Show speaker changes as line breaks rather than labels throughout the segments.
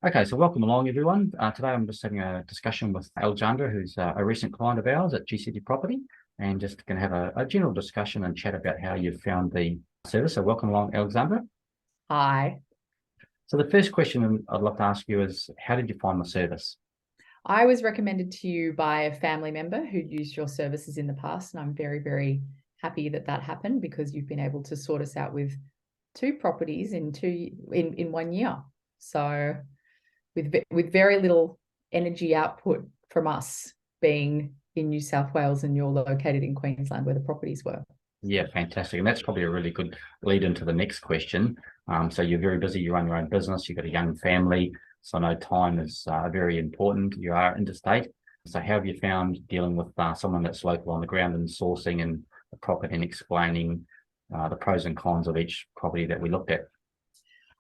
Okay, so welcome along, everyone. Today I'm just having a discussion with Alexandra, who's a recent client of ours at GCT Property, and just going to have a general discussion and chat about how you've found the service. So welcome along, Alexandra.
Hi.
So the first question I'd love to ask you is, how did you find the service?
I was recommended to you by a family member who'd used your services in the past, and I'm very, very happy that that happened because you've been able to sort us out with two properties in 1 year. So with very little energy output from us being in New South Wales and you're located in Queensland where the properties were.
Yeah, fantastic. And that's probably a really good lead into the next question. So you're very busy, you run your own business, you've got a young family, so I know time is very important. You are interstate. So how have you found dealing with someone that's local on the ground and sourcing and the property and explaining the pros and cons of each property that we looked at?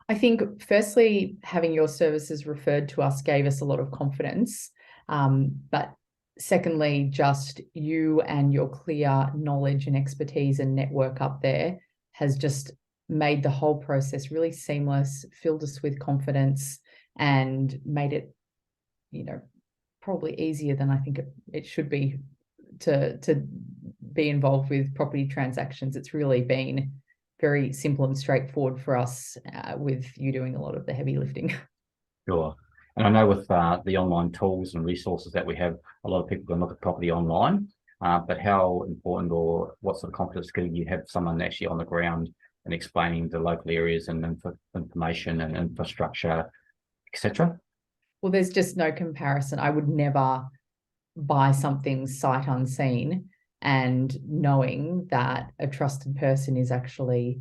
I think firstly, having your services referred to us gave us a lot of confidence. But secondly, just you and your clear knowledge and expertise and network up there has just made the whole process really seamless, filled us with confidence, and made it, probably easier than I think it should be to be involved with property transactions. It's really been very simple and straightforward for us, with you doing a lot of the heavy lifting.
Sure. And I know with the online tools and resources that we have, a lot of people can look at property online, but how important or what sort of confidence can you have someone actually on the ground and explaining the local areas and information and infrastructure, etc.?
Well, there's just no comparison. I would never buy something sight unseen and knowing that a trusted person is actually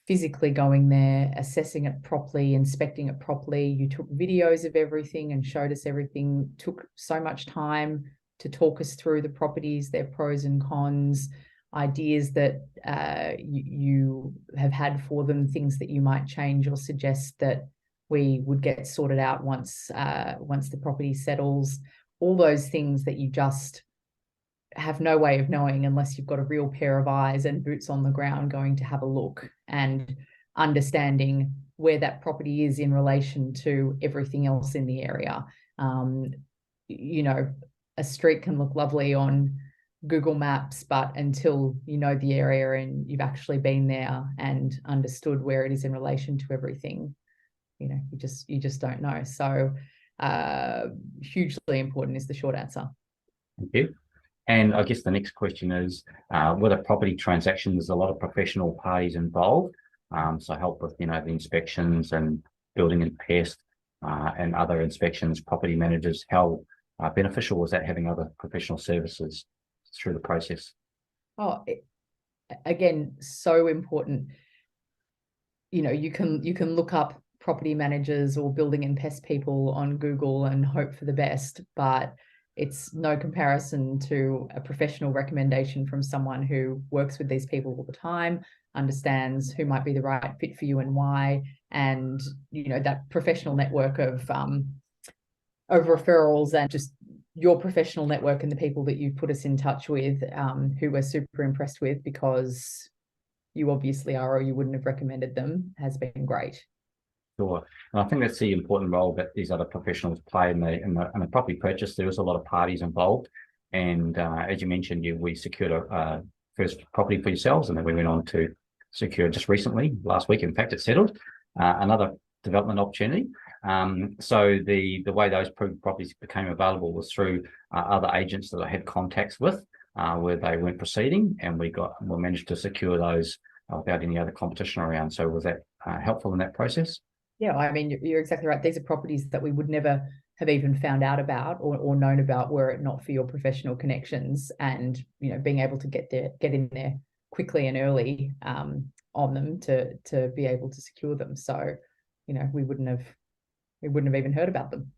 physically going there, assessing it properly, inspecting it properly. You took videos of everything and showed us everything, took so much time to talk us through the properties, their pros and cons, ideas that you have had for them, things that you might change or suggest that we would get sorted out once the property settles. All those things that you just have no way of knowing unless you've got a real pair of eyes and boots on the ground going to have a look and understanding where that property is in relation to everything else in the area. A street can look lovely on Google Maps, but until you know the area and you've actually been there and understood where it is in relation to everything, you just don't know. So hugely important is the short answer.
Thank you. And I guess the next question is, with a property transaction, there's a lot of professional parties involved. So help with, the inspections and building and pest and other inspections, property managers. How beneficial was that having other professional services through the process?
Again, so important. You can look up property managers or building and pest people on Google and hope for the best, but it's no comparison to a professional recommendation from someone who works with these people all the time, understands who might be the right fit for you and why, and that professional network of referrals and just your professional network and the people that you've put us in touch with, who we're super impressed with because you obviously are or you wouldn't have recommended them, has been great.
Sure. And I think that's the important role that these other professionals play in the property purchase. There was a lot of parties involved. And as you mentioned, we secured a first property for yourselves, and then we went on to secure just recently, last week, in fact, it settled, another development opportunity. So the way those properties became available was through other agents that I had contacts with, where they weren't proceeding, and we managed to secure those without any other competition around. So was that helpful in that process?
Yeah, I mean, you're exactly right. These are properties that we would never have even found out about or known about were it not for your professional connections and, being able to get in there quickly and early on them to be able to secure them. So, we wouldn't have even heard about them.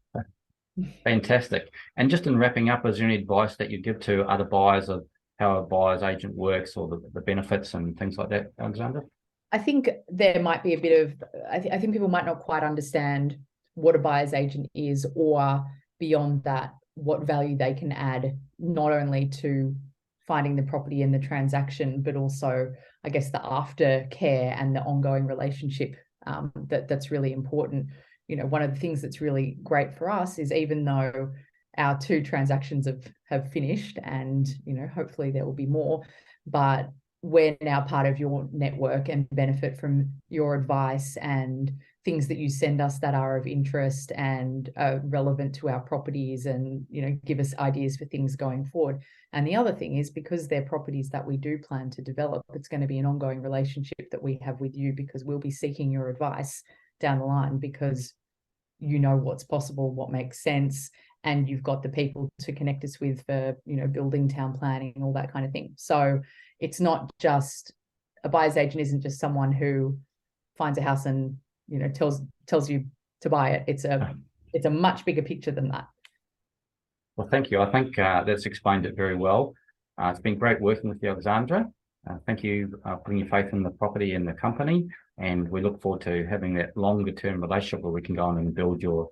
Fantastic. And just in wrapping up, is there any advice that you give to other buyers of how a buyer's agent works or the benefits and things like that, Alexandra?
I think there might be a bit of, I think people might not quite understand what a buyer's agent is, or beyond that, what value they can add, not only to finding the property and the transaction, but also, I guess, the aftercare and the ongoing relationship that's really important. one of the things that's really great for us is, even though our 2 transactions have finished, and hopefully there will be more, but we're now part of your network and benefit from your advice and things that you send us that are of interest and relevant to our properties, and give us ideas for things going forward. And the other thing is, because they're properties that we do plan to develop, it's going to be an ongoing relationship that we have with you, because we'll be seeking your advice down the line, because what's possible, what makes sense, and you've got the people to connect us with for building, town planning, all that kind of thing. So it's not just a buyer's agent isn't just someone who finds a house and tells you to buy it. It's a much bigger picture than that.
Well, thank you. I think that's explained it very well. It's been great working with you, Alexandra. Thank you for putting your faith in the property and the company, and we look forward to having that longer term relationship where we can go on and build your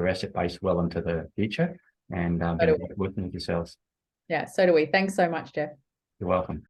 asset base well into the future, and working with yourselves.
Yeah, so do we. Thanks so much, Jeff.
You're welcome.